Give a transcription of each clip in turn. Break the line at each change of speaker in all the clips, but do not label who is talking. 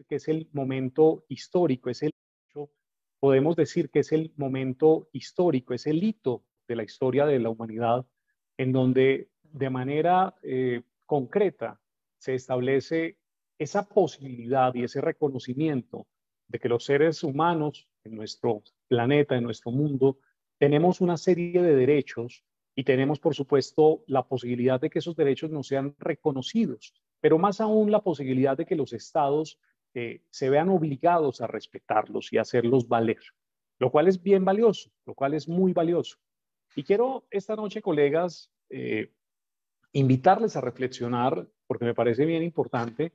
que es el momento histórico, podemos decir que es el momento histórico, es el hito de la historia de la humanidad, en donde de manera concreta se establece esa posibilidad y ese reconocimiento de que los seres humanos en nuestro planeta, en nuestro mundo, tenemos una serie de derechos y tenemos, por supuesto, la posibilidad de que esos derechos no sean reconocidos, pero más aún la posibilidad de que los estados se vean obligados a respetarlos y a hacerlos valer, lo cual es bien valioso, lo cual es muy valioso. Y quiero esta noche, colegas, invitarles a reflexionar, porque me parece bien importante,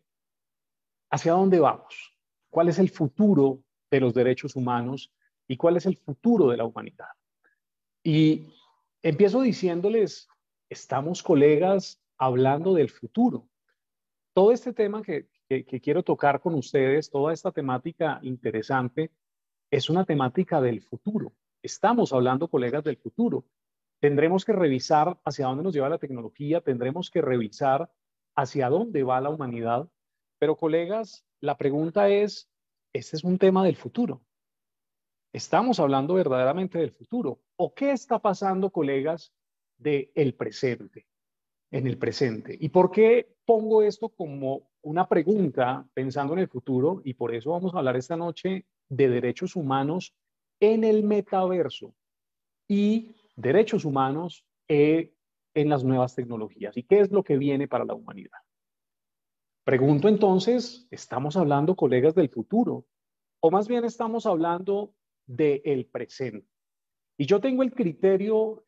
hacia dónde vamos, cuál es el futuro de los derechos humanos y cuál es el futuro de la humanidad. Y empiezo diciéndoles, estamos, colegas, hablando del futuro. Todo este tema que quiero tocar con ustedes, toda esta temática interesante, es una temática del futuro. Estamos hablando, colegas, del futuro. Tendremos que revisar hacia dónde nos lleva la tecnología, tendremos que revisar hacia dónde va la humanidad. Pero, colegas, la pregunta es, ¿este es un tema del futuro? ¿Estamos hablando verdaderamente del futuro? ¿O qué está pasando, colegas, del presente? En el presente. ¿Y por qué pongo esto como una pregunta pensando en el futuro? Y por eso vamos a hablar esta noche de derechos humanos en el metaverso y derechos humanos en las nuevas tecnologías. ¿Y qué es lo que viene para la humanidad? Pregunto entonces, ¿estamos hablando, colegas, del futuro? ¿O más bien estamos hablando del presente? Y yo tengo el criterio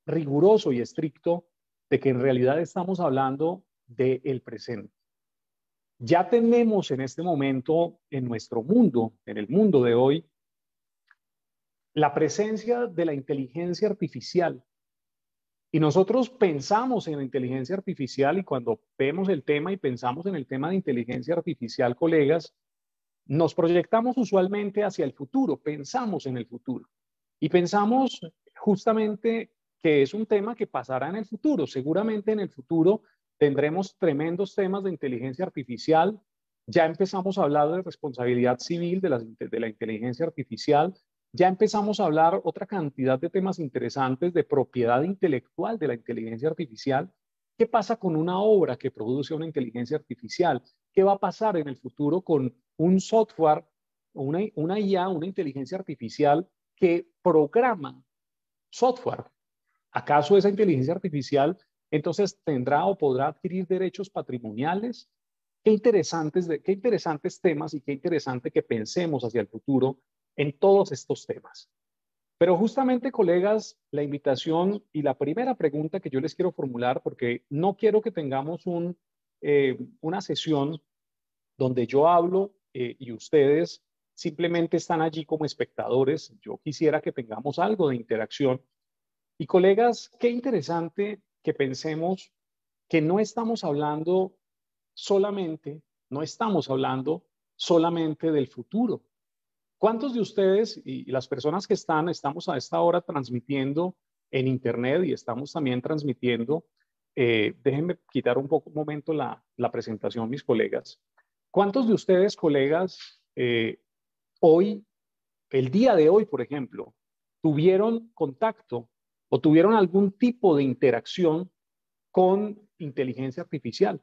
riguroso y estricto de que en realidad estamos hablando del presente. Ya tenemos en este momento en nuestro mundo, en el mundo de hoy, la presencia de la inteligencia artificial. Y nosotros pensamos en la inteligencia artificial y cuando vemos el tema y pensamos en el tema de inteligencia artificial, colegas, nos proyectamos usualmente hacia el futuro, pensamos en el futuro. Y pensamos justamente que es un tema que pasará en el futuro. Seguramente en el futuro tendremos tremendos temas de inteligencia artificial. Ya empezamos a hablar de responsabilidad civil de la inteligencia artificial. Ya empezamos a hablar otra cantidad de temas interesantes de propiedad intelectual de la inteligencia artificial. ¿Qué pasa con una obra que produce una inteligencia artificial? ¿Qué va a pasar en el futuro con un software, una IA, una inteligencia artificial que programa software? ¿Acaso esa inteligencia artificial entonces tendrá o podrá adquirir derechos patrimoniales? Qué interesantes temas y qué interesante que pensemos hacia el futuro en todos estos temas. Pero justamente, colegas, la invitación y la primera pregunta que yo les quiero formular, porque no quiero que tengamos una sesión donde yo hablo y ustedes simplemente están allí como espectadores. Yo quisiera que tengamos algo de interacción. Y colegas, qué interesante que pensemos que no estamos hablando solamente del futuro. ¿Cuántos de ustedes y las personas que estamos a esta hora transmitiendo en Internet y estamos también transmitiendo, déjenme quitar un momento la presentación, mis colegas. ¿Cuántos de ustedes, colegas, hoy, el día de hoy, por ejemplo, tuvieron contacto o tuvieron algún tipo de interacción con inteligencia artificial?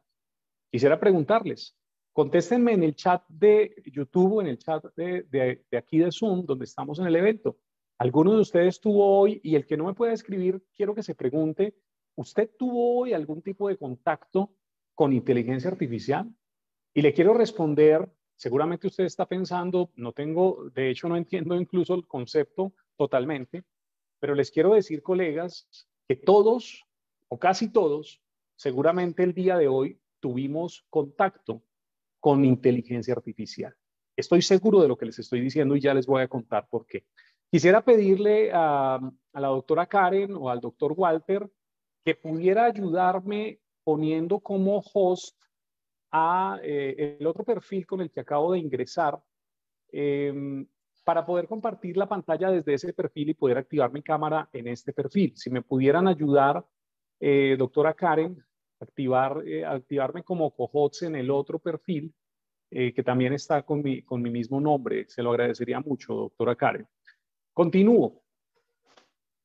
Quisiera preguntarles, contéstenme en el chat de YouTube o en el chat de aquí de Zoom, donde estamos en el evento. ¿Alguno de ustedes tuvo hoy, y el que no me pueda escribir, quiero que se pregunte, ¿usted tuvo hoy algún tipo de contacto con inteligencia artificial? Y le quiero responder, seguramente usted está pensando, no tengo, de hecho no entiendo incluso el concepto totalmente, pero les quiero decir, colegas, que todos o casi todos, seguramente el día de hoy tuvimos contacto con inteligencia artificial. Estoy seguro de lo que les estoy diciendo y ya les voy a contar por qué. Quisiera pedirle a la doctora Karen o al doctor Walter que pudiera ayudarme poniendo como host a el otro perfil con el que acabo de ingresar eh, para poder compartir la pantalla desde ese perfil y poder activar mi cámara en este perfil. Si me pudieran ayudar, doctora Karen, activarme como co-host en el otro perfil que también está con mi mismo nombre. Se lo agradecería mucho, doctora Karen. Continúo.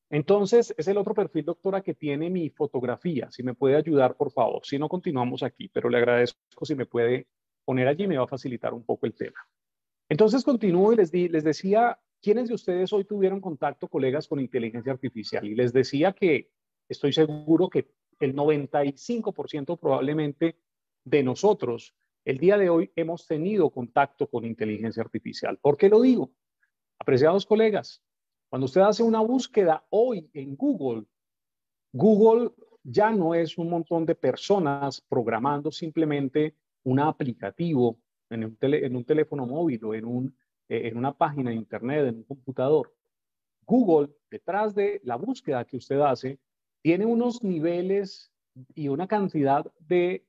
Entonces, es el otro perfil, doctora, que tiene mi fotografía. Si me puede ayudar, por favor. Si no, continuamos aquí, pero le agradezco si me puede poner allí, me va a facilitar un poco el tema. Entonces, continúo y les decía, ¿quiénes de ustedes hoy tuvieron contacto, colegas, con inteligencia artificial? Y les decía que estoy seguro que el 95% probablemente de nosotros, el día de hoy, hemos tenido contacto con inteligencia artificial. ¿Por qué lo digo? Apreciados colegas, cuando usted hace una búsqueda hoy en Google, Google ya no es un montón de personas programando simplemente un aplicativo en un teléfono móvil o en una página de internet, en un computador. Google, detrás de la búsqueda que usted hace, tiene unos niveles y una cantidad de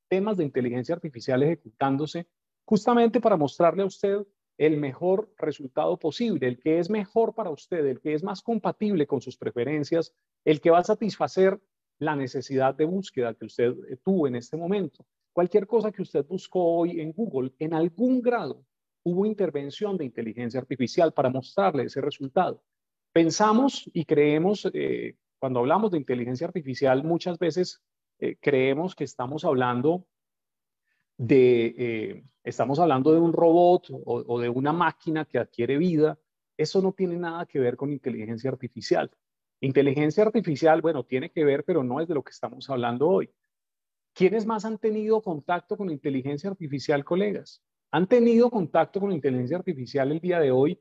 temas de inteligencia artificial ejecutándose justamente para mostrarle a usted el mejor resultado posible, el que es mejor para usted, el que es más compatible con sus preferencias, el que va a satisfacer la necesidad de búsqueda que usted tuvo en este momento. Cualquier cosa que usted buscó hoy en Google, en algún grado hubo intervención de inteligencia artificial para mostrarle ese resultado. Pensamos y creemos, cuando hablamos de inteligencia artificial, muchas veces creemos que estamos hablando de un robot o de una máquina que adquiere vida. Eso no tiene nada que ver con inteligencia artificial. Inteligencia artificial, bueno, tiene que ver, pero no es de lo que estamos hablando hoy. ¿Quiénes más han tenido contacto con inteligencia artificial, colegas? ¿Han tenido contacto con inteligencia artificial el día de hoy?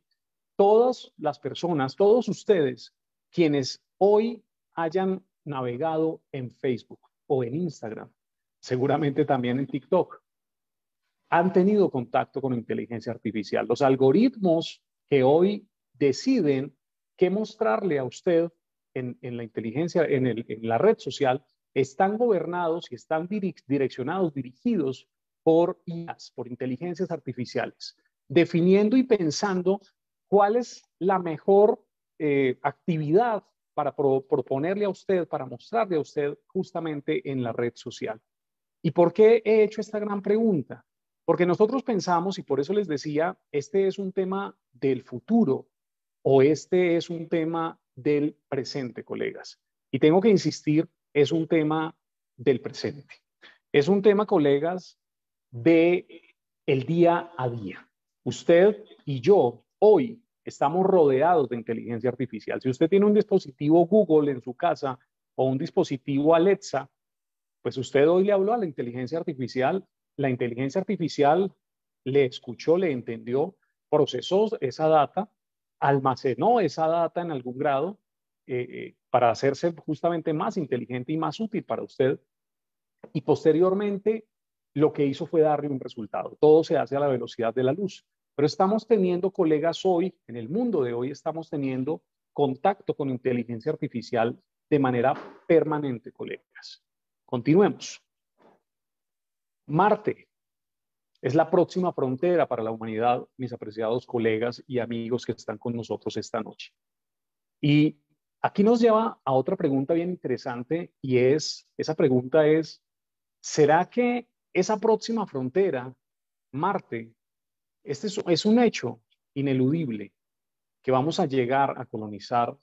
Todas las personas, todos ustedes, quienes hoy hayan navegado en Facebook o en Instagram, seguramente también en TikTok, han tenido contacto con inteligencia artificial. Los algoritmos que hoy deciden qué mostrarle a usted en la inteligencia, en la red social, están gobernados y están direccionados, dirigidos por IAs, por inteligencias artificiales, definiendo y pensando cuál es la mejor actividad para proponerle a usted, para mostrarle a usted justamente en la red social. ¿Y por qué he hecho esta gran pregunta? Porque nosotros pensamos, y por eso les decía, este es un tema del futuro o este es un tema del presente, colegas. Y tengo que insistir, es un tema del presente. Es un tema, colegas, de el día a día. Usted y yo hoy estamos rodeados de inteligencia artificial. Si usted tiene un dispositivo Google en su casa o un dispositivo Alexa, pues usted hoy le habló a la inteligencia artificial le escuchó, le entendió, procesó esa data, almacenó esa data en algún grado para hacerse justamente más inteligente y más útil para usted. Y posteriormente lo que hizo fue darle un resultado. Todo se hace a la velocidad de la luz. Pero estamos teniendo, colegas, hoy, en el mundo de hoy, estamos teniendo contacto con inteligencia artificial de manera permanente, colegas. Continuemos. Marte es la próxima frontera para la humanidad, mis apreciados colegas y amigos que están con nosotros esta noche. Y aquí nos lleva a otra pregunta bien interesante y esa pregunta es, ¿será que esa próxima frontera, Marte, este es un hecho ineludible que vamos a llegar a colonizar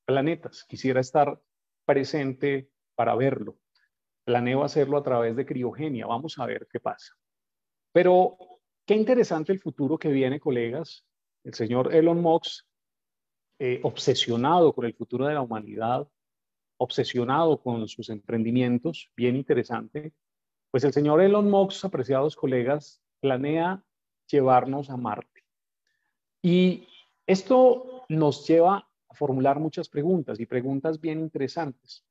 planetas? Quisiera estar presente para verlo. Planeo hacerlo a través de criogenia. Vamos a ver qué pasa. Pero qué interesante el futuro que viene, colegas. El señor Elon Musk, obsesionado con el futuro de la humanidad, obsesionado con sus emprendimientos, bien interesante. Pues el señor Elon Musk, apreciados colegas, planea llevarnos a Marte. Y esto nos lleva a formular muchas preguntas y preguntas bien interesantes.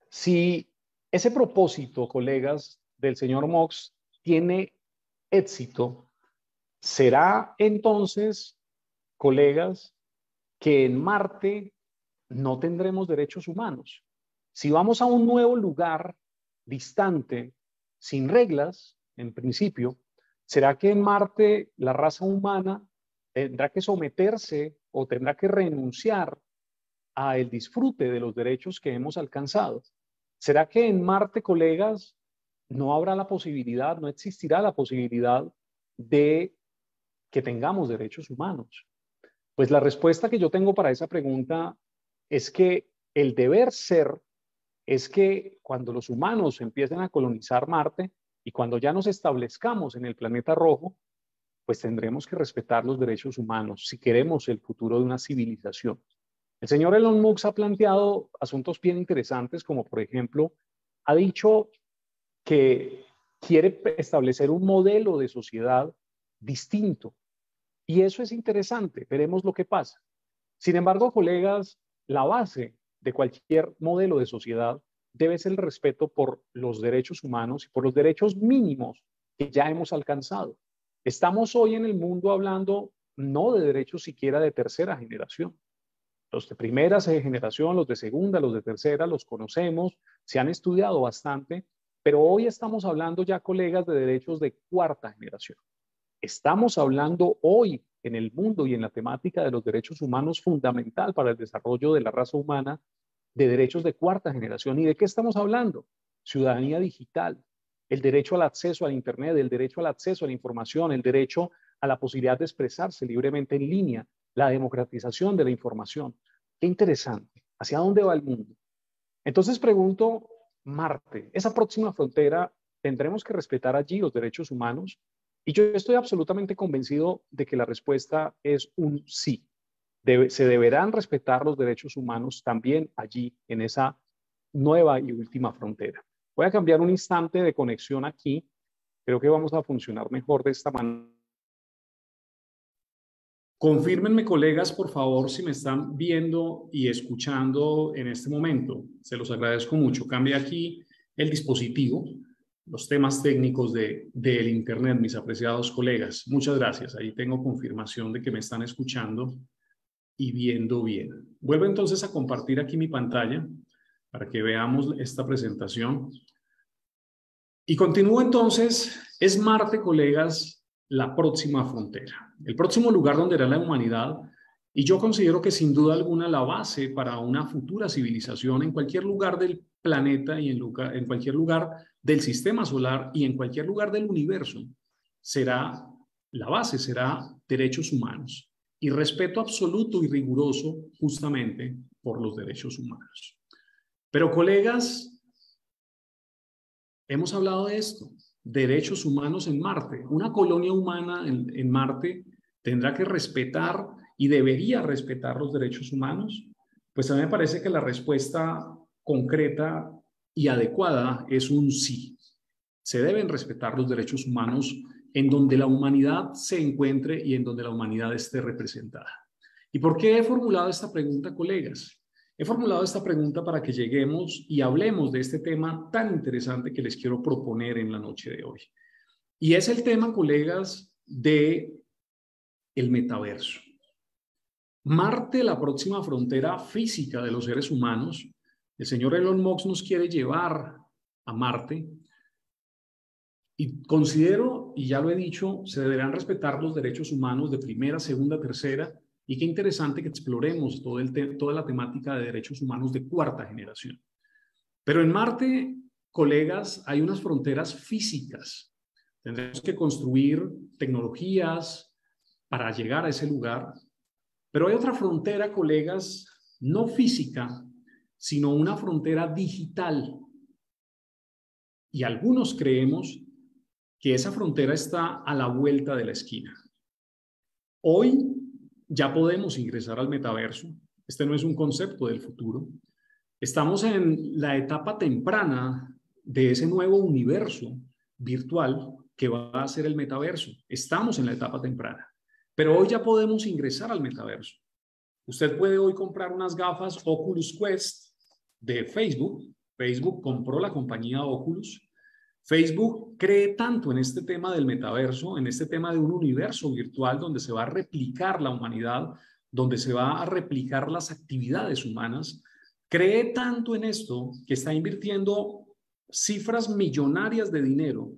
Si ese propósito, colegas, del señor Musk tiene éxito, ¿será entonces, colegas, que en Marte no tendremos derechos humanos? Si vamos a un nuevo lugar distante, sin reglas, en principio, ¿será que en Marte la raza humana tendrá que someterse o tendrá que renunciar al disfrute de los derechos que hemos alcanzado? ¿Será que en Marte, colegas, no habrá la posibilidad, no existirá la posibilidad de que tengamos derechos humanos. Pues la respuesta que yo tengo para esa pregunta es que el deber ser es que cuando los humanos empiecen a colonizar Marte y cuando ya nos establezcamos en el planeta rojo, pues tendremos que respetar los derechos humanos si queremos el futuro de una civilización. El señor Elon Musk ha planteado asuntos bien interesantes, como por ejemplo, ha dicho que quiere establecer un modelo de sociedad distinto. Y eso es interesante, veremos lo que pasa. Sin embargo, colegas, la base de cualquier modelo de sociedad debe ser el respeto por los derechos humanos y por los derechos mínimos que ya hemos alcanzado. Estamos hoy en el mundo hablando no de derechos siquiera de tercera generación. Los de primera generación, los de segunda, los de tercera, los conocemos, se han estudiado bastante, pero hoy estamos hablando ya, colegas, de derechos de cuarta generación. Estamos hablando hoy en el mundo y en la temática de los derechos humanos fundamental para el desarrollo de la raza humana, de derechos de cuarta generación. ¿Y de qué estamos hablando? Ciudadanía digital, el derecho al acceso a Internet, el derecho al acceso a la información, el derecho a la posibilidad de expresarse libremente en línea, la democratización de la información. Qué interesante. ¿Hacia dónde va el mundo? Entonces pregunto, Marte, esa próxima frontera, ¿tendremos que respetar allí los derechos humanos? Y yo estoy absolutamente convencido de que la respuesta es un sí. Se deberán respetar los derechos humanos también allí, en esa nueva y última frontera. Voy a cambiar un instante de conexión aquí. Creo que vamos a funcionar mejor de esta manera. Confírmenme, colegas, por favor, si me están viendo y escuchando en este momento. Se los agradezco mucho. Cambia aquí el dispositivo, los temas técnicos del Internet, mis apreciados colegas. Muchas gracias. Ahí tengo confirmación de que me están escuchando y viendo bien. Vuelvo entonces a compartir aquí mi pantalla para que veamos esta presentación. Y continúo entonces. Es Marte, colegas, la próxima frontera, el próximo lugar donde irá la humanidad, y yo considero que sin duda alguna la base para una futura civilización en cualquier lugar del planeta y en cualquier lugar del sistema solar y en cualquier lugar del universo, será la base, será derechos humanos y respeto absoluto y riguroso justamente por los derechos humanos. Pero, colegas, hemos hablado de esto. Derechos humanos en Marte. Una colonia humana en Marte tendrá que respetar y debería respetar los derechos humanos. Pues a mí me parece que la respuesta concreta y adecuada es un sí. Se deben respetar los derechos humanos en donde la humanidad se encuentre y en donde la humanidad esté representada. ¿Y por qué he formulado esta pregunta, colegas? He formulado esta pregunta para que lleguemos y hablemos de este tema tan interesante que les quiero proponer en la noche de hoy. Y es el tema, colegas, de el metaverso. Marte, la próxima frontera física de los seres humanos. El señor Elon Musk nos quiere llevar a Marte. Y considero, y ya lo he dicho, se deberán respetar los derechos humanos de primera, segunda, tercera. Y qué interesante que exploremos toda la temática de derechos humanos de cuarta generación. Pero en Marte, colegas, hay unas fronteras físicas. Tendremos que construir tecnologías para llegar a ese lugar. Pero hay otra frontera, colegas, no física, sino una frontera digital. Y algunos creemos que esa frontera está a la vuelta de la esquina. Hoy ya podemos ingresar al metaverso. Este no es un concepto del futuro. Estamos en la etapa temprana de ese nuevo universo virtual que va a ser el metaverso. Estamos en la etapa temprana, pero hoy ya podemos ingresar al metaverso. Usted puede hoy comprar unas gafas Oculus Quest de Facebook. Facebook compró la compañía Oculus. Facebook cree tanto en este tema del metaverso, en este tema de un universo virtual donde se va a replicar la humanidad, donde se va a replicar las actividades humanas. Cree tanto en esto que está invirtiendo cifras millonarias de dinero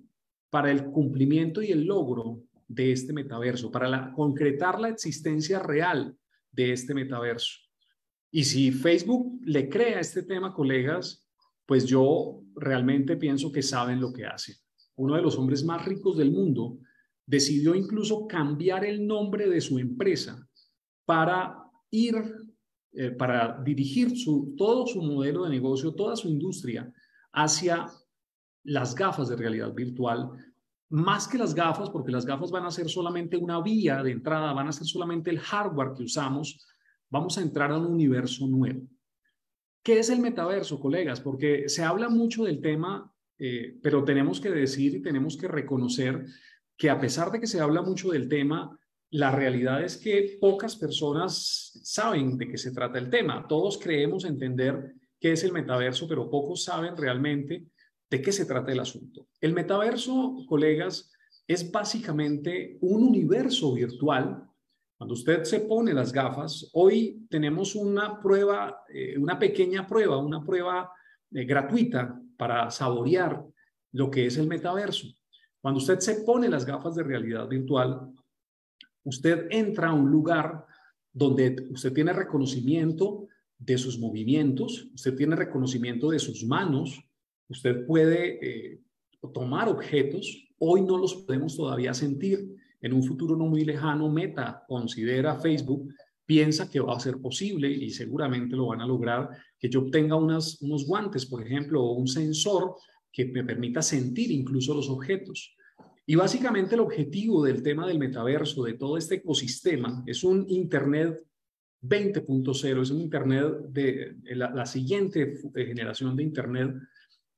para el cumplimiento y el logro de este metaverso, para concretar la existencia real de este metaverso. Y si Facebook le cree a este tema, colegas,
pues yo realmente pienso que saben lo que hacen. Uno de los hombres más ricos del mundo decidió incluso cambiar el nombre de su empresa para para dirigir todo su modelo de negocio, toda su industria hacia las gafas de realidad virtual, más que las gafas, porque las gafas van a ser solamente una vía de entrada, van a ser solamente el hardware que usamos, vamos a entrar a un universo nuevo. ¿Qué es el metaverso, colegas? Porque se habla mucho del tema, pero tenemos que decir y tenemos que reconocer que a pesar de que se habla mucho del tema, la realidad es que pocas personas saben de qué se trata el tema. Todos creemos entender qué es el metaverso, pero pocos saben realmente de qué se trata el asunto. El metaverso, colegas, es básicamente un universo virtual. Cuando usted se pone las gafas, hoy tenemos una prueba, una pequeña prueba, una prueba gratuita para saborear lo que es el metaverso. Cuando usted se pone las gafas de realidad virtual, usted entra a un lugar donde usted tiene reconocimiento de sus movimientos, usted tiene reconocimiento de sus manos, usted puede tomar objetos, hoy no los podemos todavía sentir, en un futuro no muy lejano, Meta considera, Facebook, piensa que va a ser posible y seguramente lo van a lograr, que yo obtenga unos guantes, por ejemplo, o un sensor que me permita sentir incluso los objetos. Y básicamente el objetivo del tema del metaverso, de todo este ecosistema, es un Internet 20.0, es un Internet de la siguiente generación de Internet,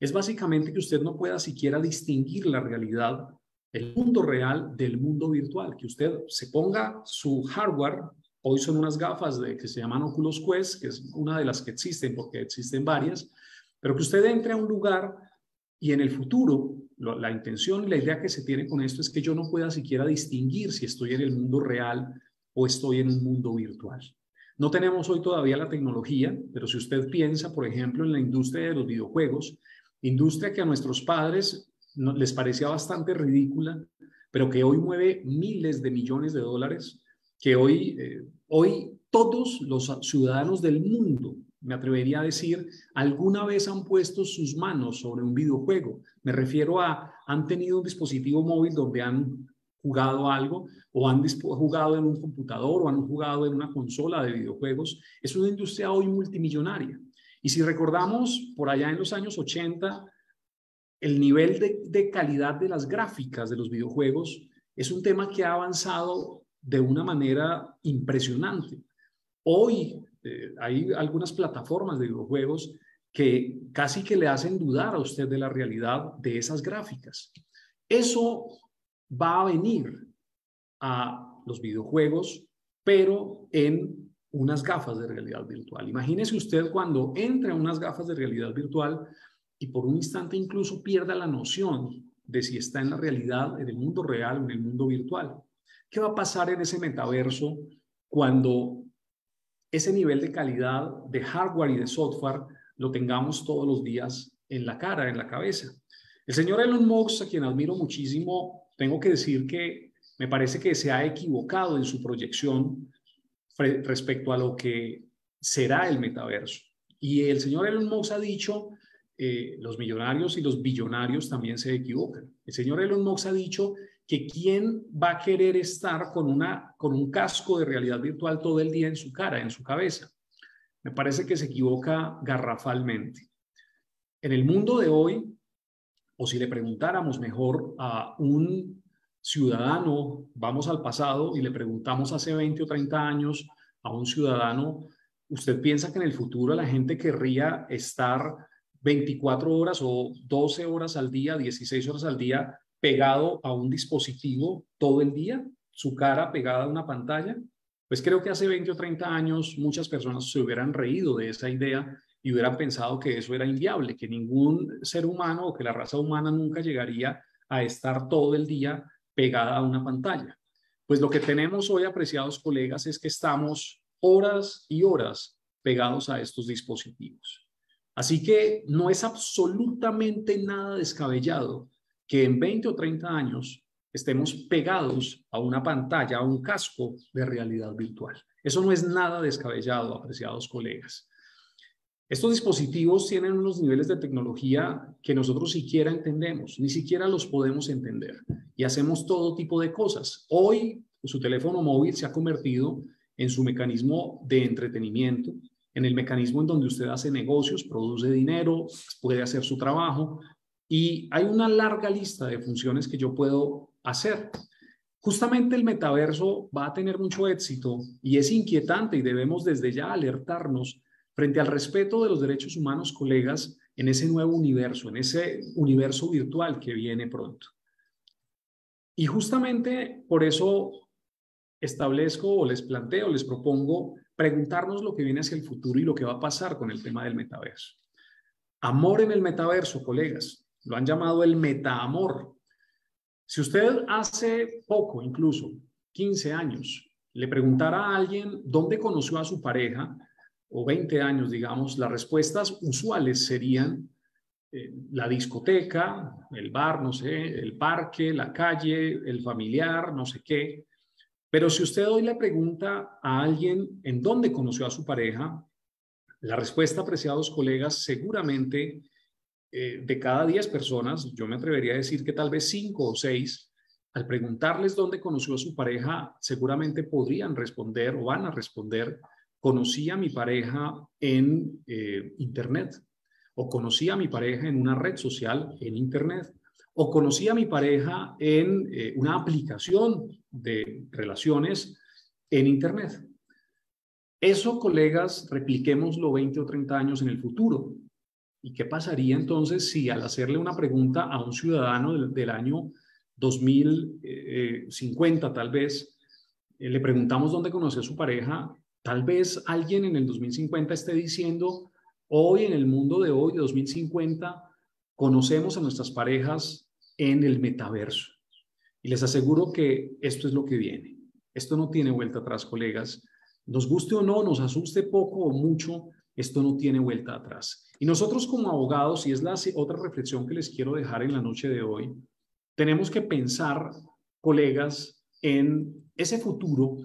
es básicamente que usted no pueda siquiera distinguir la realidad, el mundo real del mundo virtual, que usted se ponga su hardware, hoy son unas gafas que se llaman Oculus Quest, que es una de las que existen, porque existen varias, pero que usted entre a un lugar y en el futuro, la intención y la idea que se tiene con esto es que yo no pueda siquiera distinguir si estoy en el mundo real o estoy en un mundo virtual. No tenemos hoy todavía la tecnología, pero si usted piensa, por ejemplo, en la industria de los videojuegos, industria que a nuestros padres les parecía bastante ridícula, pero que hoy mueve miles de millones de dólares, que hoy todos los ciudadanos del mundo, me atrevería a decir, alguna vez han puesto sus manos sobre un videojuego. Me refiero a, han tenido un dispositivo móvil donde han jugado algo o han jugado en un computador o han jugado en una consola de videojuegos. Es una industria hoy multimillonaria. Y si recordamos, por allá en los años 80, el nivel de calidad de las gráficas de los videojuegos es un tema que ha avanzado de una manera impresionante. Hoy hay algunas plataformas de videojuegos que casi que le hacen dudar a usted de la realidad de esas gráficas. Eso va a venir a los videojuegos, pero en unas gafas de realidad virtual. Imagínese usted cuando entre a unas gafas de realidad virtual y por un instante incluso pierda la noción de si está en la realidad, en el mundo real o en el mundo virtual. ¿Qué va a pasar en ese metaverso cuando ese nivel de calidad de hardware y de software lo tengamos todos los días en la cara, en la cabeza? El señor Elon Musk, a quien admiro muchísimo, tengo que decir que me parece que se ha equivocado en su proyección respecto a lo que será el metaverso. Y el señor Elon Musk ha dicho, los millonarios y los billonarios también se equivocan. El señor Elon Musk ha dicho que quién va a querer estar con un casco de realidad virtual todo el día en su cara, en su cabeza. Me parece que se equivoca garrafalmente. En el mundo de hoy, o si le preguntáramos mejor a un ciudadano, vamos al pasado y le preguntamos hace 20 o 30 años a un ciudadano, ¿usted piensa que en el futuro la gente querría estar 24 horas o 12 horas al día, 16 horas al día pegado a un dispositivo todo el día, su cara pegada a una pantalla? Pues creo que hace 20 o 30 años muchas personas se hubieran reído de esa idea y hubieran pensado que eso era inviable, que ningún ser humano o que la raza humana nunca llegaría a estar todo el día pegada a una pantalla. Pues lo que tenemos hoy, apreciados colegas, es que estamos horas y horas pegados a estos dispositivos. Así que no es absolutamente nada descabellado que en 20 o 30 años estemos pegados a una pantalla, a un casco de realidad virtual. Eso no es nada descabellado, apreciados colegas. Estos dispositivos tienen unos niveles de tecnología que nosotros siquiera entendemos, ni siquiera los podemos entender y hacemos todo tipo de cosas. Hoy su teléfono móvil se ha convertido en su mecanismo de entretenimiento, en el mecanismo en donde usted hace negocios, produce dinero, puede hacer su trabajo y hay una larga lista de funciones que yo puedo hacer. Justamente el metaverso va a tener mucho éxito y es inquietante y debemos desde ya alertarnos frente al respeto de los derechos humanos, colegas, en ese nuevo universo, en ese universo virtual que viene pronto. Y justamente por eso establezco o les planteo, les propongo preguntarnos lo que viene hacia el futuro y lo que va a pasar con el tema del metaverso. Amor en el metaverso, colegas, lo han llamado el metaamor. Si usted hace poco, incluso 15 años, le preguntara a alguien dónde conoció a su pareja, o 20 años, digamos, las respuestas usuales serían la discoteca, el bar, no sé, el parque, la calle, el familiar, no sé qué. Pero si usted hoy le pregunta a alguien en dónde conoció a su pareja, la respuesta, apreciados colegas, seguramente de cada 10 personas, yo me atrevería a decir que tal vez 5 o 6, al preguntarles dónde conoció a su pareja, seguramente podrían responder o van a responder: conocí a mi pareja en Internet, o conocí a mi pareja en una red social en Internet, o conocí a mi pareja en una aplicación de relaciones en Internet. Eso, colegas, repliquémoslo 20 o 30 años en el futuro. ¿Y qué pasaría entonces si al hacerle una pregunta a un ciudadano del año 2050, tal vez, le preguntamos dónde conoció a su pareja? Tal vez alguien en el 2050 esté diciendo: hoy, en el mundo de hoy, de 2050, conocemos a nuestras parejas en el metaverso. Y les aseguro que esto es lo que viene. Esto no tiene vuelta atrás, colegas. Nos guste o no, nos asuste poco o mucho, esto no tiene vuelta atrás. Y nosotros como abogados, y es la otra reflexión que les quiero dejar en la noche de hoy, tenemos que pensar, colegas, en ese futuro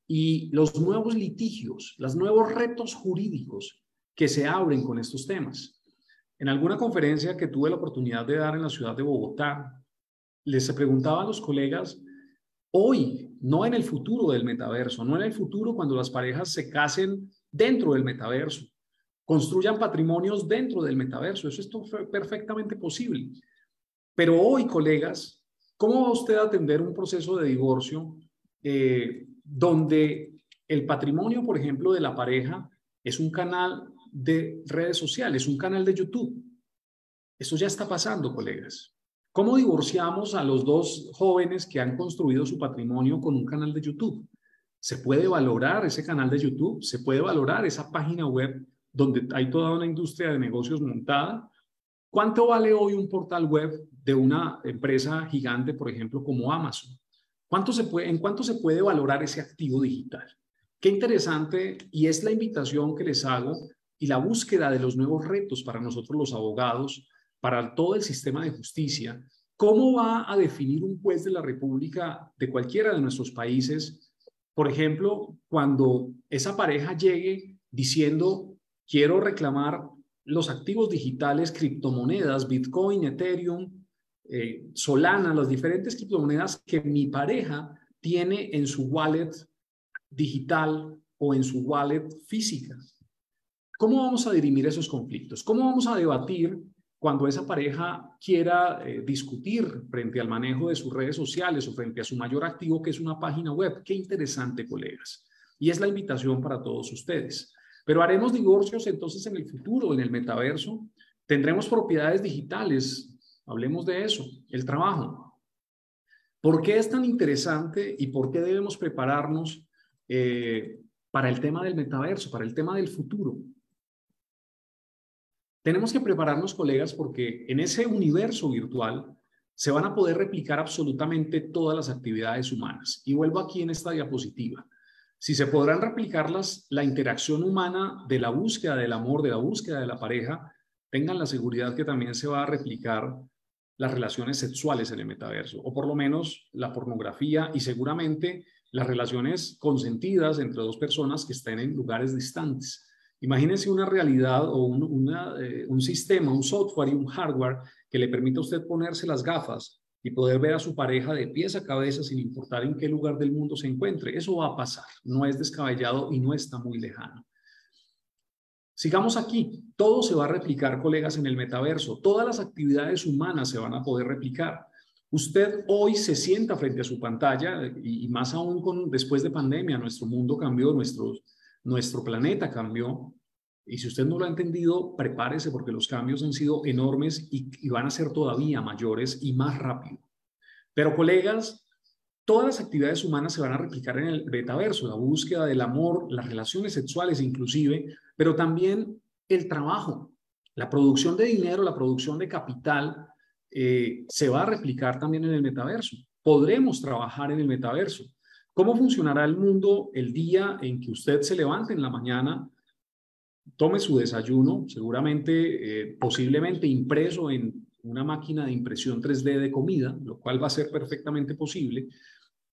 y los nuevos litigios, los nuevos retos jurídicos que se abren con estos temas. En alguna conferencia que tuve la oportunidad de dar en la ciudad de Bogotá, les preguntaba a los colegas: hoy, no en el futuro del metaverso, no en el futuro cuando las parejas se casen dentro del metaverso, construyan patrimonios dentro del metaverso, eso es perfectamente posible. Pero hoy, colegas, ¿cómo va usted a atender un proceso de divorcio donde el patrimonio, por ejemplo, de la pareja es un canal de redes sociales, un canal de YouTube? Eso ya está pasando, colegas. ¿Cómo divorciamos a los dos jóvenes que han construido su patrimonio con un canal de YouTube? ¿Se puede valorar ese canal de YouTube? ¿Se puede valorar esa página web donde hay toda una industria de negocios montada? ¿Cuánto vale hoy un portal web de una empresa gigante, por ejemplo, como Amazon? ¿En cuánto se puede valorar ese activo digital? Qué interesante, y es la invitación que les hago y la búsqueda de los nuevos retos para nosotros los abogados, para todo el sistema de justicia. ¿Cómo va a definir un juez de la República de cualquiera de nuestros países, por ejemplo, cuando esa pareja llegue diciendo: quiero reclamar los activos digitales, criptomonedas, Bitcoin, Ethereum, Solana, las diferentes criptomonedas que mi pareja tiene en su wallet digital o en su wallet física? ¿Cómo vamos a dirimir esos conflictos? ¿Cómo vamos a debatir cuando esa pareja quiera discutir frente al manejo de sus redes sociales o frente a su mayor activo, que es una página web? Qué interesante, colegas. Y es la invitación para todos ustedes. Pero haremos divorcios entonces en el futuro, en el metaverso. Tendremos propiedades digitales. Hablemos de eso, el trabajo. ¿Por qué es tan interesante y por qué debemos prepararnos para el tema del metaverso, para el tema del futuro? Tenemos que prepararnos, colegas, porque en ese universo virtual se van a poder replicar absolutamente todas las actividades humanas. Y vuelvo aquí en esta diapositiva. Si se podrán replicar la interacción humana de la búsqueda del amor, de la búsqueda de la pareja, tengan la seguridad que también se va a replicar las relaciones sexuales en el metaverso, o por lo menos la pornografía y seguramente las relaciones consentidas entre dos personas que estén en lugares distantes. Imagínense una realidad o un sistema, un software y un hardware que le permita a usted ponerse las gafas y poder ver a su pareja de pies a cabeza sin importar en qué lugar del mundo se encuentre. Eso va a pasar, no es descabellado y no está muy lejano. Sigamos aquí, todo se va a replicar, colegas, en el metaverso. Todas las actividades humanas se van a poder replicar. Usted hoy se sienta frente a su pantalla y más aún después de pandemia, nuestro mundo cambió, nuestro planeta cambió. Y si usted no lo ha entendido, prepárese porque los cambios han sido enormes y van a ser todavía mayores y más rápido. Pero, colegas, todas las actividades humanas se van a replicar en el metaverso, la búsqueda del amor, las relaciones sexuales inclusive, pero también el trabajo, la producción de dinero, la producción de capital, se va a replicar también en el metaverso. Podremos trabajar en el metaverso. ¿Cómo funcionará el mundo el día en que usted se levante en la mañana, tome su desayuno, seguramente, posiblemente impreso en una máquina de impresión 3D de comida, lo cual va a ser perfectamente posible,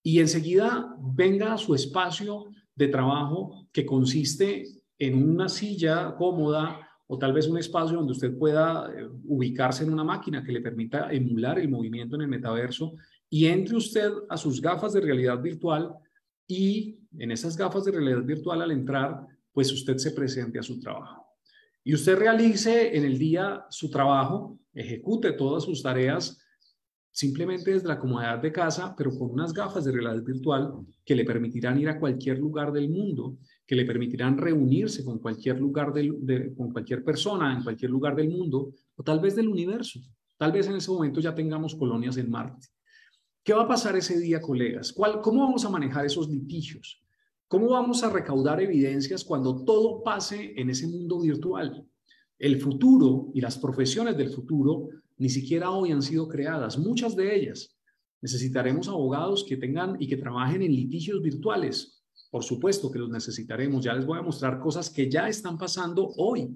y enseguida venga a su espacio de trabajo que consiste en una silla cómoda o tal vez un espacio donde usted pueda ubicarse en una máquina que le permita emular el movimiento en el metaverso y entre usted a sus gafas de realidad virtual y en esas gafas de realidad virtual al entrar, pues usted se presente a su trabajo. Y usted realice en el día su trabajo, ejecute todas sus tareas simplemente desde la comodidad de casa, pero con unas gafas de realidad virtual que le permitirán ir a cualquier lugar del mundo, que le permitirán reunirse con cualquier lugar con cualquier persona en cualquier lugar del mundo, o tal vez del universo. Tal vez en ese momento ya tengamos colonias en Marte. ¿Qué va a pasar ese día, colegas? ¿Cómo vamos a manejar esos litigios? ¿Cómo vamos a recaudar evidencias cuando todo pase en ese mundo virtual? El futuro y las profesiones del futuro ni siquiera hoy han sido creadas, muchas de ellas. Necesitaremos abogados que tengan y que trabajen en litigios virtuales. Por supuesto que los necesitaremos. Ya les voy a mostrar cosas que ya están pasando hoy.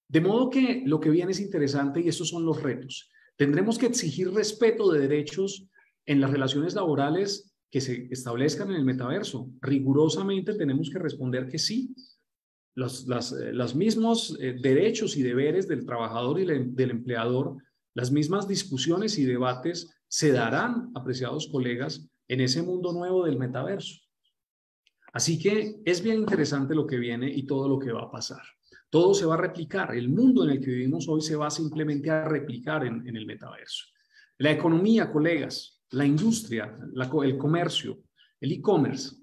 De modo que lo que viene es interesante y estos son los retos. Tendremos que exigir respeto de derechos en las relaciones laborales que se establezcan en el metaverso. Rigurosamente tenemos que responder que sí. Los mismos derechos y deberes del trabajador y del empleador, las mismas discusiones y debates se darán, apreciados colegas, en ese mundo nuevo del metaverso. Así que es bien interesante lo que viene y todo lo que va a pasar. Todo se va a replicar. El mundo en el que vivimos hoy se va simplemente a replicar en el metaverso. La economía, colegas, la industria, el comercio, el e-commerce.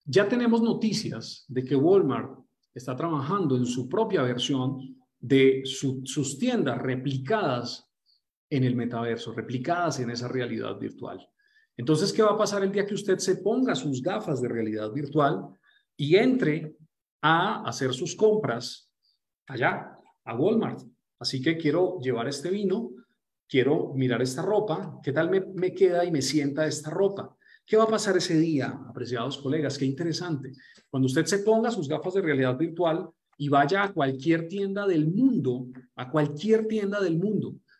Ya tenemos noticias de que Walmart está trabajando en su propia versión de sus tiendas replicadas en el metaverso, replicadas en esa realidad virtual. Entonces, ¿qué va a pasar el día que usted se ponga sus gafas de realidad virtual y entre a hacer sus compras allá, a Walmart? Así que quiero llevar este vino, quiero mirar esta ropa, ¿qué tal me queda y me sienta esta ropa? ¿Qué va a pasar ese día, apreciados colegas? Qué interesante. Cuando usted se ponga sus gafas de realidad virtual y vaya a cualquier tienda del mundo,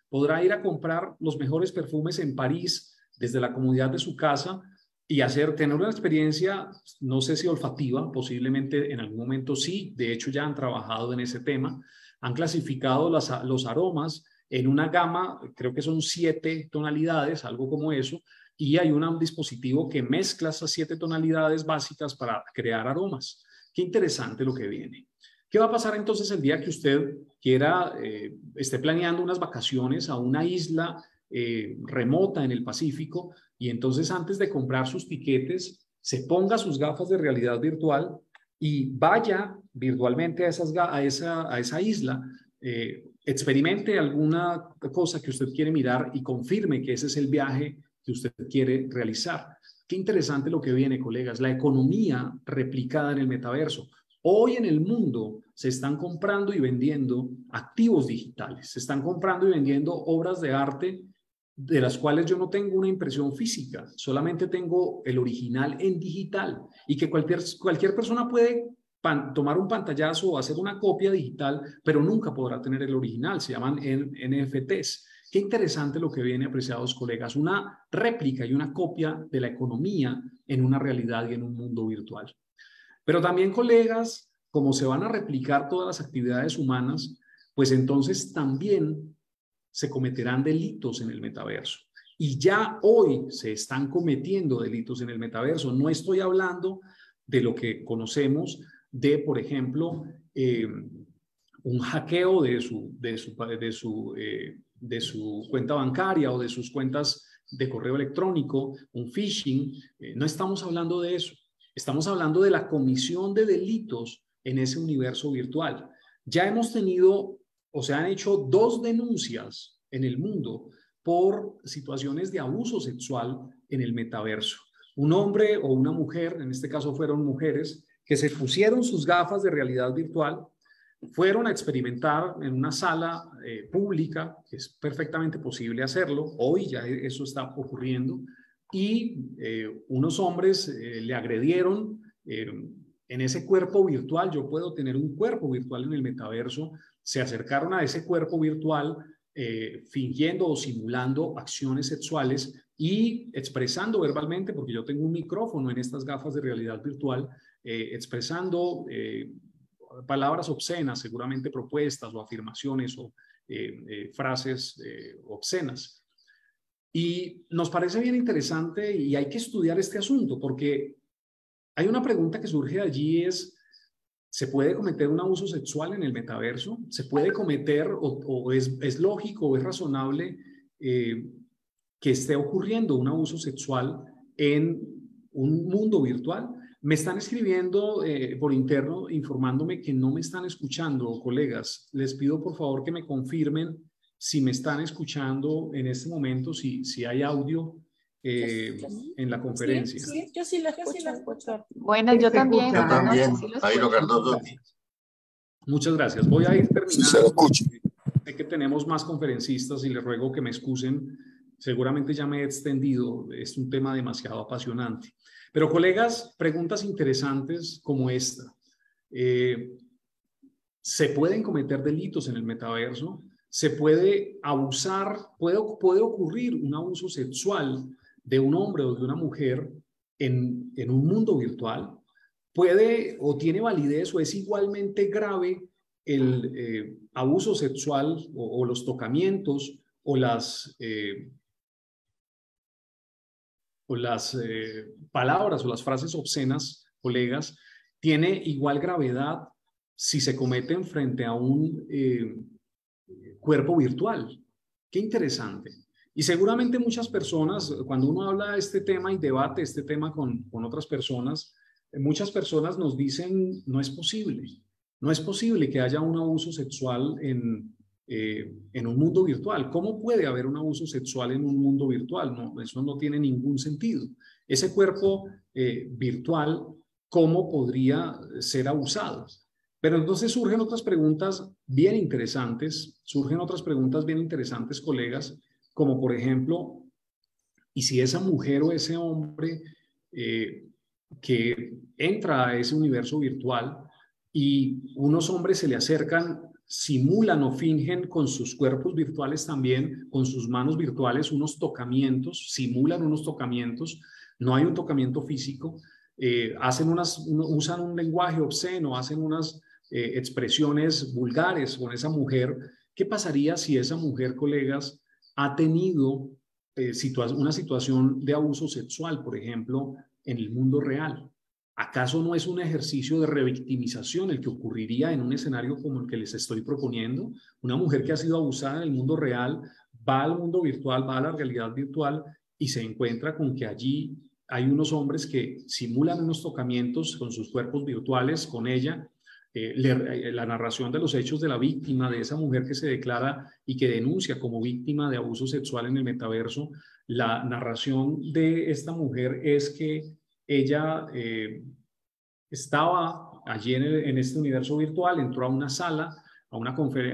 podrá ir a comprar los mejores perfumes en París desde la comodidad de su casa y tener una experiencia, no sé si olfativa, posiblemente en algún momento sí, de hecho ya han trabajado en ese tema, han clasificado los aromas en una gama, creo que son 7 tonalidades, algo como eso, y hay un dispositivo que mezcla esas 7 tonalidades básicas para crear aromas. Qué interesante lo que viene. ¿Qué va a pasar entonces el día que usted esté planeando unas vacaciones a una isla remota en el Pacífico y entonces antes de comprar sus tiquetes se ponga sus gafas de realidad virtual y vaya virtualmente a esa isla, experimente alguna cosa que usted quiere mirar y confirme que ese es el viaje que usted quiere realizar? Qué interesante lo que viene, colegas. La economía replicada en el metaverso. Hoy en el mundo se están comprando y vendiendo activos digitales, se están comprando y vendiendo obras de arte de las cuales yo no tengo una impresión física, solamente tengo el original en digital y que cualquier persona puede tomar un pantallazo o hacer una copia digital, pero nunca podrá tener el original. Se llaman NFTs. Qué interesante lo que viene, apreciados colegas, una réplica y una copia de la economía en una realidad y en un mundo virtual. Pero también, colegas, como se van a replicar todas las actividades humanas, pues entonces también se cometerán delitos en el metaverso. Y ya hoy se están cometiendo delitos en el metaverso. No estoy hablando de lo que conocemos de, por ejemplo, un hackeo de su cuenta bancaria o de sus cuentas de correo electrónico, un phishing. No estamos hablando de eso. Estamos hablando de la comisión de delitos en ese universo virtual. Ya hemos tenido, o se han hecho 2 denuncias en el mundo por situaciones de abuso sexual en el metaverso. Un hombre o una mujer, en este caso fueron mujeres, que se pusieron sus gafas de realidad virtual, fueron a experimentar en una sala pública, que es perfectamente posible hacerlo, hoy ya eso está ocurriendo, y unos hombres le agredieron en ese cuerpo virtual. Yo puedo tener un cuerpo virtual en el metaverso. Se acercaron a ese cuerpo virtual fingiendo o simulando acciones sexuales y expresando verbalmente, porque yo tengo un micrófono en estas gafas de realidad virtual, expresando palabras obscenas, seguramente propuestas o afirmaciones o frases obscenas. Y nos parece bien interesante y hay que estudiar este asunto, porque hay una pregunta que surge allí, es: ¿se puede cometer un abuso sexual en el metaverso? ¿Se puede cometer o es lógico o es razonable que esté ocurriendo un abuso sexual en un mundo virtual? Me están escribiendo por interno informándome que no me están escuchando, colegas. Les pido por favor que me confirmen si me están escuchando en este momento, si hay audio en la conferencia.
Sí, yo sí lo escucho.
Bueno, yo también.
Yo también.
Jairo
Cardoso.
Muchas gracias. Voy a ir terminando.
Sí, se lo escucho.
Sé que tenemos más conferencistas y les ruego que me excusen. Seguramente ya me he extendido. Es un tema demasiado apasionante. Pero, colegas, preguntas interesantes como esta. ¿Se pueden cometer delitos en el metaverso? ¿Se puede abusar? ¿Puede ocurrir un abuso sexual de un hombre o de una mujer en un mundo virtual? ¿Puede o tiene validez o es igualmente grave el abuso sexual o los tocamientos o las palabras o las frases obscenas, colegas? ¿Tiene igual gravedad si se cometen frente a un cuerpo virtual? Qué interesante. Y seguramente muchas personas, cuando uno habla de este tema y debate este tema con otras personas, muchas personas nos dicen: no es posible que haya un abuso sexual en un mundo virtual. ¿Cómo puede haber un abuso sexual en un mundo virtual? No, eso no tiene ningún sentido. Ese cuerpo virtual, ¿cómo podría ser abusado? Pero entonces surgen otras preguntas bien interesantes, colegas, como por ejemplo, ¿y si esa mujer o ese hombre que entra a ese universo virtual y unos hombres se le acercan, simulan o fingen con sus cuerpos virtuales también, con sus manos virtuales, unos tocamientos, simulan unos tocamientos, no hay un tocamiento físico, usan un lenguaje obsceno, hacen unas expresiones vulgares con esa mujer? ¿Qué pasaría si esa mujer, colegas, ha tenido una situación de abuso sexual, por ejemplo, en el mundo real? ¿Acaso no es un ejercicio de revictimización el que ocurriría en un escenario como el que les estoy proponiendo? Una mujer que ha sido abusada en el mundo real va al mundo virtual, va a la realidad virtual y se encuentra con que allí hay unos hombres que simulan unos tocamientos con sus cuerpos virtuales con ella. La narración de los hechos de la víctima, de esa mujer que se declara y que denuncia como víctima de abuso sexual en el metaverso, la narración de esta mujer es que ella estaba allí en este universo virtual, entró a una sala, a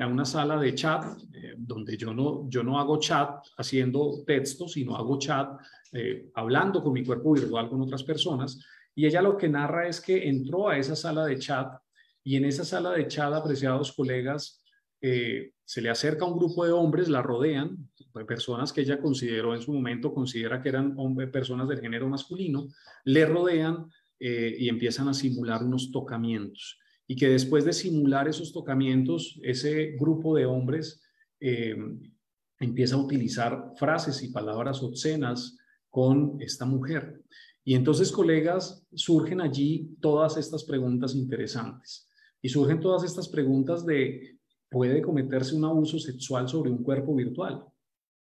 una sala de chat, donde yo no hago chat haciendo texto, sino hago chat hablando con mi cuerpo virtual con otras personas, y ella lo que narra es que entró a esa sala de chat. Y en esa sala de chat, apreciados colegas, se le acerca un grupo de hombres, la rodean, personas que ella considera que eran personas del género masculino, le rodean y empiezan a simular unos tocamientos. y que después de simular esos tocamientos, ese grupo de hombres empieza a utilizar frases y palabras obscenas con esta mujer. Y entonces, colegas, surgen allí todas estas preguntas interesantes. Y surgen todas estas preguntas de, ¿puede cometerse un abuso sexual sobre un cuerpo virtual?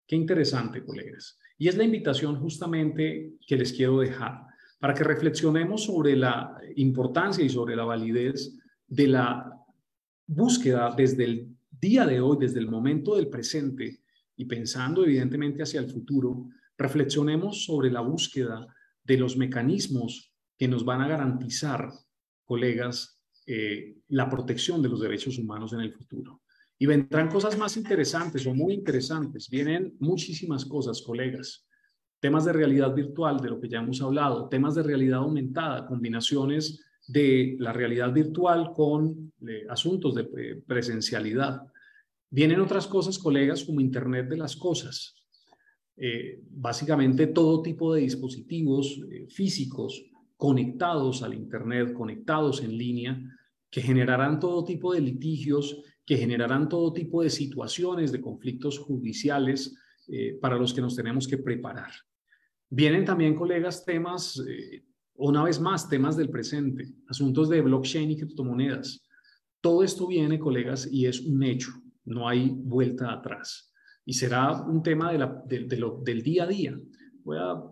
Qué interesante, colegas. Y es la invitación justamente que les quiero dejar para que reflexionemos sobre la importancia y sobre la validez de la búsqueda desde el día de hoy, desde el momento del presente y pensando evidentemente hacia el futuro. Reflexionemos sobre la búsqueda de los mecanismos que nos van a garantizar, colegas, la protección de los derechos humanos en el futuro. Y vendrán cosas más interesantes o muy interesantes. Vienen muchísimas cosas, colegas. Temas de realidad virtual, de lo que ya hemos hablado, temas de realidad aumentada, combinaciones de la realidad virtual con asuntos de presencialidad. Vienen otras cosas, colegas, como Internet de las cosas. Básicamente todo tipo de dispositivos físicos conectados al Internet, conectados en línea, que generarán todo tipo de litigios, que generarán todo tipo de situaciones, de conflictos judiciales para los que nos tenemos que preparar. Vienen también, colegas, temas, una vez más, temas del presente, asuntos de blockchain y criptomonedas. Todo esto viene, colegas, y es un hecho, no hay vuelta atrás. Y será un tema del día a día.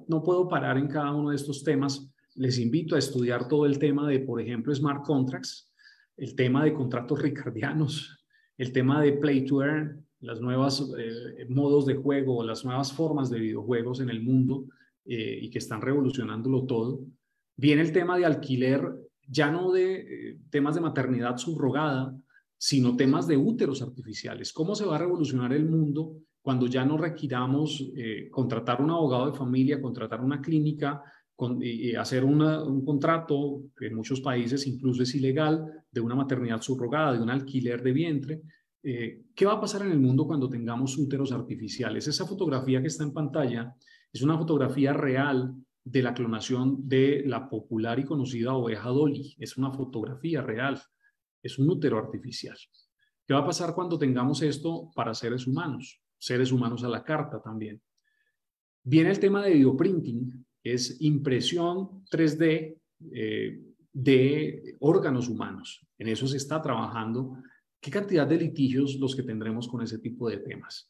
No puedo parar en cada uno de estos temas. Les invito a estudiar todo el tema de, por ejemplo, smart contracts, el tema de contratos ricardianos, el tema de play to earn, las nuevas modos de juego, las nuevas formas de videojuegos en el mundo y que están revolucionándolo todo. Viene el tema de alquiler, ya no de temas de maternidad subrogada, sino temas de úteros artificiales. ¿Cómo se va a revolucionar el mundo cuando ya no requiramos contratar un abogado de familia, contratar una clínica, hacer un contrato, que en muchos países incluso es ilegal, de una maternidad subrogada, de un alquiler de vientre? ¿Qué va a pasar en el mundo cuando tengamos úteros artificiales? Esa fotografía que está en pantalla es una fotografía real de la clonación de la popular y conocida oveja Dolly. Es una fotografía real. Es un útero artificial. ¿Qué va a pasar cuando tengamos esto para seres humanos? Seres humanos a la carta también. Viene el tema de bioprinting, es impresión 3D de órganos humanos. En eso se está trabajando. ¿Qué cantidad de litigios los que tendremos con ese tipo de temas?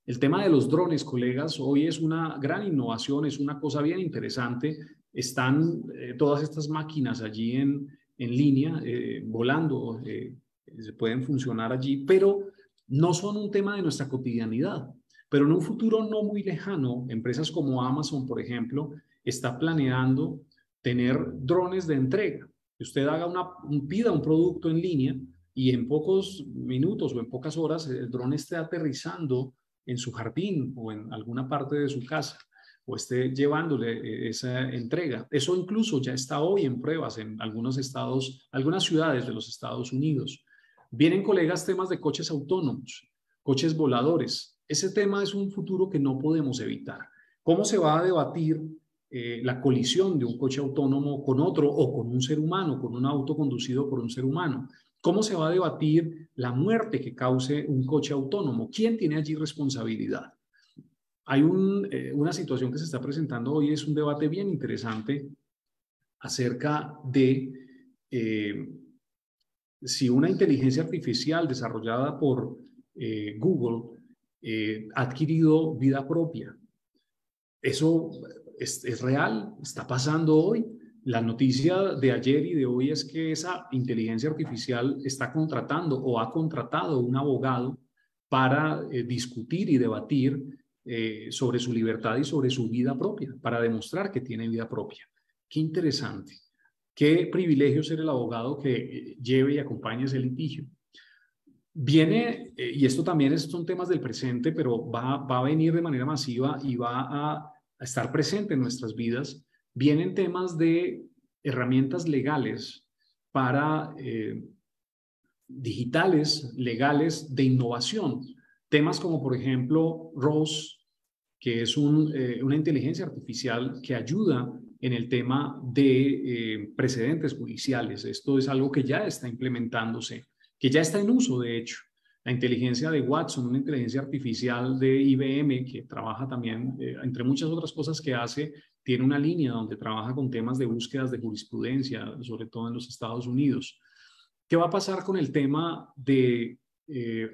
El tema de los drones, colegas, hoy es una gran innovación, es una cosa bien interesante. Están todas estas máquinas allí en línea, volando, se pueden funcionar allí, pero no son un tema de nuestra cotidianidad. Pero en un futuro no muy lejano, empresas como Amazon, por ejemplo, está planeando tener drones de entrega. Que usted pida un producto en línea y en pocos minutos o en pocas horas el dron esté aterrizando en su jardín o en alguna parte de su casa, o esté llevándole esa entrega. Eso incluso ya está hoy en pruebas en algunos estados, algunas ciudades de los Estados Unidos. Vienen, colegas, temas de coches autónomos, coches voladores. Ese tema es un futuro que no podemos evitar. ¿Cómo se va a debatir la colisión de un coche autónomo con otro o con un ser humano, con un auto conducido por un ser humano? ¿Cómo se va a debatir la muerte que cause un coche autónomo? ¿Quién tiene allí responsabilidad? Hay una situación que se está presentando hoy, es un debate bien interesante acerca de si una inteligencia artificial desarrollada por Google ha adquirido vida propia. Eso es real, está pasando hoy. La noticia de ayer y de hoy es que esa inteligencia artificial está contratando o ha contratado un abogado para discutir y debatir sobre su libertad y sobre su vida propia, para demostrar que tiene vida propia. Qué interesante. Qué privilegio ser el abogado que lleve y acompañe ese litigio. Viene, y esto también son temas del presente, pero va a venir de manera masiva y va a estar presente en nuestras vidas. Vienen temas de herramientas legales para digitales, legales de innovación. Temas como, por ejemplo, ROS, que es una inteligencia artificial que ayuda en el tema de precedentes judiciales. Esto es algo que ya está implementándose, que ya está en uso, de hecho. La inteligencia de Watson, una inteligencia artificial de IBM que trabaja también, entre muchas otras cosas que hace, tiene una línea donde trabaja con temas de búsquedas de jurisprudencia, sobre todo en los Estados Unidos. ¿Qué va a pasar con el tema de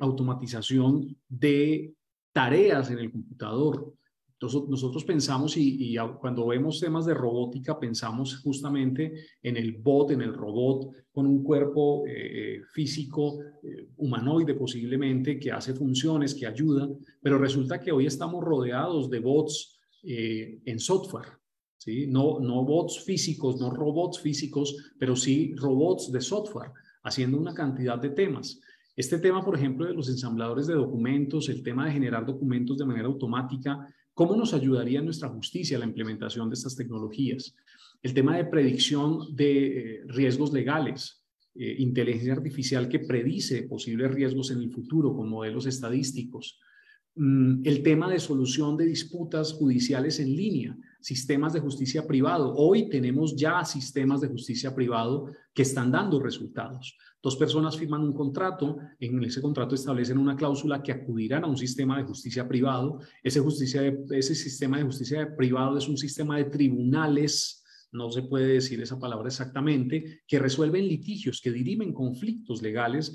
automatización de tareas en el computador? Entonces, nosotros pensamos y cuando vemos temas de robótica, pensamos justamente en el bot, en el robot, con un cuerpo físico, humanoide posiblemente, que hace funciones, que ayuda, pero resulta que hoy estamos rodeados de bots en software. ¿Sí? No bots físicos, no robots físicos, pero sí robots de software, haciendo una cantidad de temas. Este tema, por ejemplo, de los ensambladores de documentos, el tema de generar documentos de manera automática, ¿cómo nos ayudaría en nuestra justicia la implementación de estas tecnologías? El tema de predicción de riesgos legales, inteligencia artificial que predice posibles riesgos en el futuro con modelos estadísticos. El tema de solución de disputas judiciales en línea, sistemas de justicia privado. Hoy tenemos ya sistemas de justicia privado que están dando resultados. Dos personas firman un contrato, en ese contrato establecen una cláusula que acudirán a un sistema de justicia privado. Ese sistema de justicia privado es un sistema de tribunales, no se puede decir esa palabra exactamente, que resuelven litigios, que dirimen conflictos legales,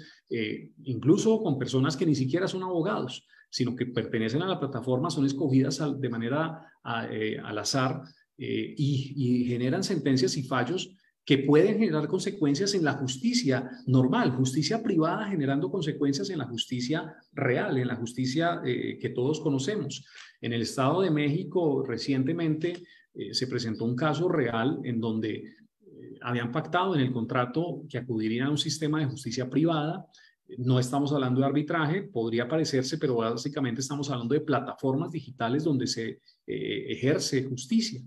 incluso con personas que ni siquiera son abogados, sino que pertenecen a la plataforma, son escogidas de manera al azar y generan sentencias y fallos que pueden generar consecuencias en la justicia normal, justicia privada generando consecuencias en la justicia real, en la justicia que todos conocemos. En el Estado de México recientemente se presentó un caso real en donde habían pactado en el contrato que acudirían a un sistema de justicia privada. No estamos hablando de arbitraje, podría parecerse, pero básicamente estamos hablando de plataformas digitales donde se ejerce justicia.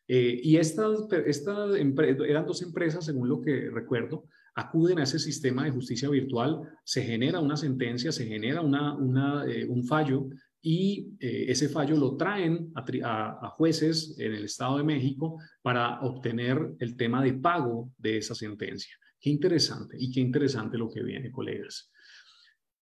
Y eran dos empresas, según lo que recuerdo, acuden a ese sistema de justicia virtual, se genera una sentencia, se genera un fallo y ese fallo lo traen a jueces en el Estado de México para obtener el tema de pago de esa sentencia. Qué interesante y qué interesante lo que viene, colegas.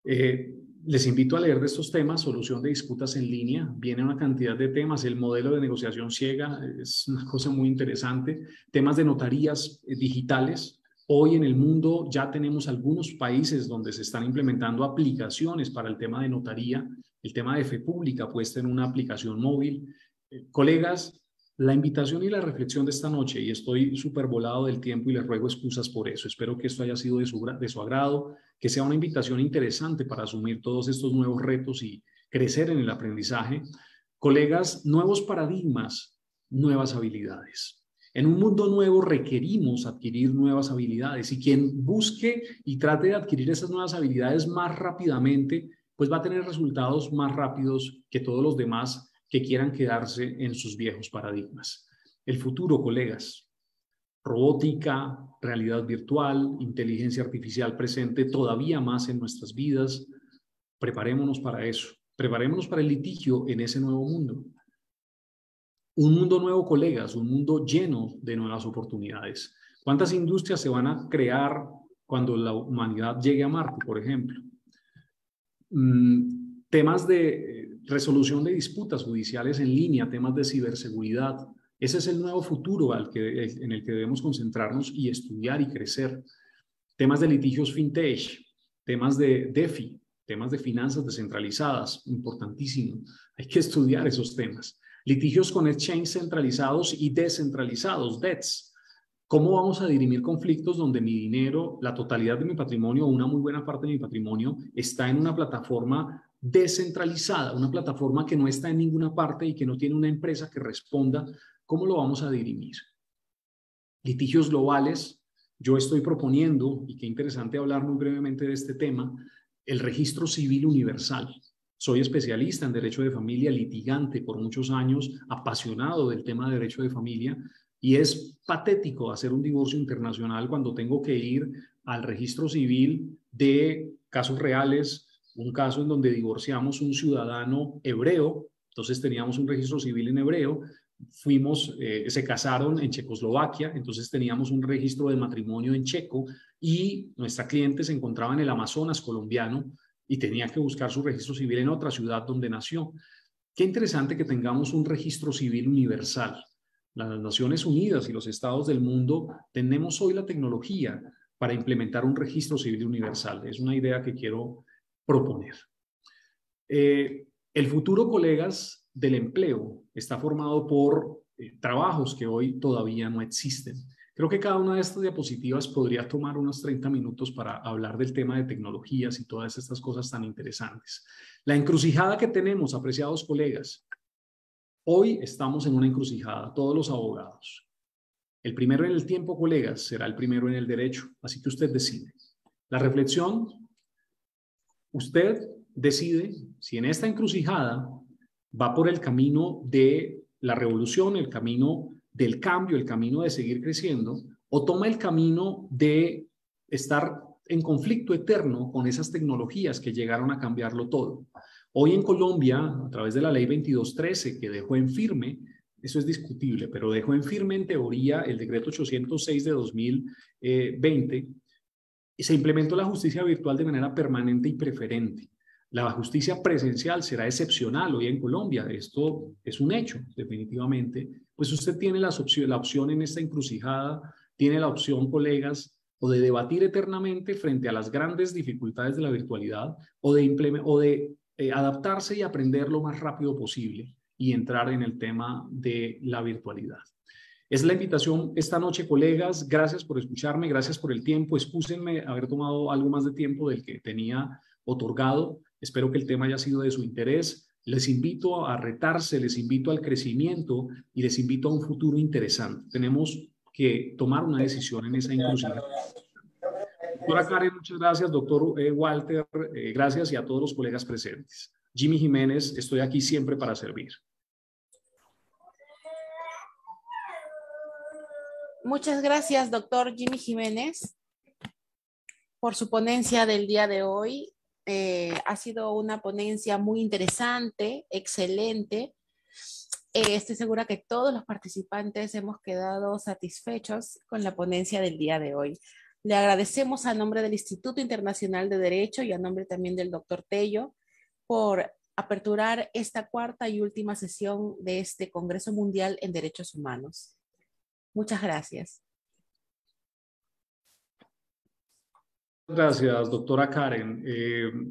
Les invito a leer de estos temas, solución de disputas en línea, viene una cantidad de temas, el modelo de negociación ciega es una cosa muy interesante, temas de notarías digitales. Hoy en el mundo ya tenemos algunos países donde se están implementando aplicaciones para el tema de notaría, el tema de fe pública puesta en una aplicación móvil. Colegas, la invitación y la reflexión de esta noche, y estoy súper volado del tiempo y les ruego excusas por eso, espero que esto haya sido de su agrado, que sea una invitación interesante para asumir todos estos nuevos retos y crecer en el aprendizaje. Colegas, nuevos paradigmas, nuevas habilidades. En un mundo nuevo requerimos adquirir nuevas habilidades y quien busque y trate de adquirir esas nuevas habilidades más rápidamente, pues va a tener resultados más rápidos que todos los demás que quieran quedarse en sus viejos paradigmas. El futuro, colegas, robótica, realidad virtual, inteligencia artificial presente todavía más en nuestras vidas. Preparémonos para eso. Preparémonos para el litigio en ese nuevo mundo. Un mundo nuevo, colegas, un mundo lleno de nuevas oportunidades. ¿Cuántas industrias se van a crear cuando la humanidad llegue a Marte, por ejemplo? Temas de resolución de disputas judiciales en línea, temas de ciberseguridad. Ese es el nuevo futuro en el que debemos concentrarnos y estudiar y crecer. Temas de litigios fintech, temas de DeFi, temas de finanzas descentralizadas, importantísimo. Hay que estudiar esos temas. Litigios con exchanges centralizados y descentralizados, DETs. ¿Cómo vamos a dirimir conflictos donde mi dinero, la totalidad de mi patrimonio o una muy buena parte de mi patrimonio está en una plataforma descentralizada, una plataforma que no está en ninguna parte y que no tiene una empresa que responda? ¿Cómo lo vamos a dirimir? Litigios globales. Yo estoy proponiendo, y qué interesante hablar muy brevemente de este tema, el registro civil universal. Soy especialista en derecho de familia, litigante por muchos años, apasionado del tema de derecho de familia, y es patético hacer un divorcio internacional cuando tengo que ir al registro civil de casos reales, un caso en donde divorciamos un ciudadano hebreo, entonces teníamos un registro civil en hebreo, se casaron en Checoslovaquia, entonces teníamos un registro de matrimonio en checo y nuestra cliente se encontraba en el Amazonas colombiano y tenía que buscar su registro civil en otra ciudad donde nació. Qué interesante que tengamos un registro civil universal. Las Naciones Unidas y los estados del mundo tenemos hoy la tecnología para implementar un registro civil universal. Es una idea que quiero proponer. El futuro, colegas, del empleo está formado por trabajos que hoy todavía no existen. Creo que cada una de estas diapositivas podría tomar unos 30 minutos para hablar del tema de tecnologías y todas estas cosas tan interesantes. La encrucijada que tenemos, apreciados colegas, hoy estamos en una encrucijada, todos los abogados. El primero en el tiempo, colegas, será el primero en el derecho, así que usted decide. La reflexión, usted decide si en esta encrucijada va por el camino de la revolución, el camino del cambio, el camino de seguir creciendo, o toma el camino de estar en conflicto eterno con esas tecnologías que llegaron a cambiarlo todo. Hoy en Colombia, a través de la ley 2213, que dejó en firme, eso es discutible, pero dejó en firme en teoría el decreto 806 de 2020, y se implementó la justicia virtual de manera permanente y preferente. La justicia presencial será excepcional hoy en Colombia. Esto es un hecho, definitivamente. Pues usted tiene la opción en esta encrucijada, tiene la opción, colegas, o de debatir eternamente frente a las grandes dificultades de la virtualidad, o de adaptarse y aprender lo más rápido posible y entrar en el tema de la virtualidad. Es la invitación esta noche, colegas. Gracias por escucharme, gracias por el tiempo. Excúsenme haber tomado algo más de tiempo del que tenía otorgado. Espero que el tema haya sido de su interés. Les invito a retarse, les invito al crecimiento y les invito a un futuro interesante. Tenemos que tomar una decisión en esa inclusión. Doctora Karen, muchas gracias. Doctor Walter, gracias, y a todos los colegas presentes. Jimmy Jiménez, estoy aquí siempre para servir.
Muchas gracias, doctor Jimmy Jiménez, por su ponencia del día de hoy. Ha sido una ponencia muy interesante, excelente. Estoy segura que todos los participantes hemos quedado satisfechos con la ponencia del día de hoy. Le agradecemos a nombre del Instituto Internacional de Derecho y a nombre también del doctor Tello por aperturar esta cuarta y última sesión de este Congreso Mundial en Derechos Humanos. Muchas gracias.
Gracias, doctora Karen.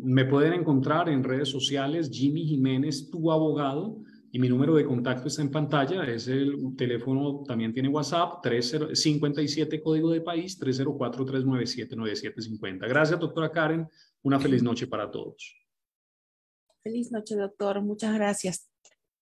Me pueden encontrar en redes sociales, Jimmy Jiménez, tu abogado, y mi número de contacto está en pantalla. Es el teléfono, también tiene WhatsApp, 57 código de país, 304-397-9750. Gracias, doctora Karen. Una feliz noche para todos.
Feliz noche, doctor. Muchas gracias.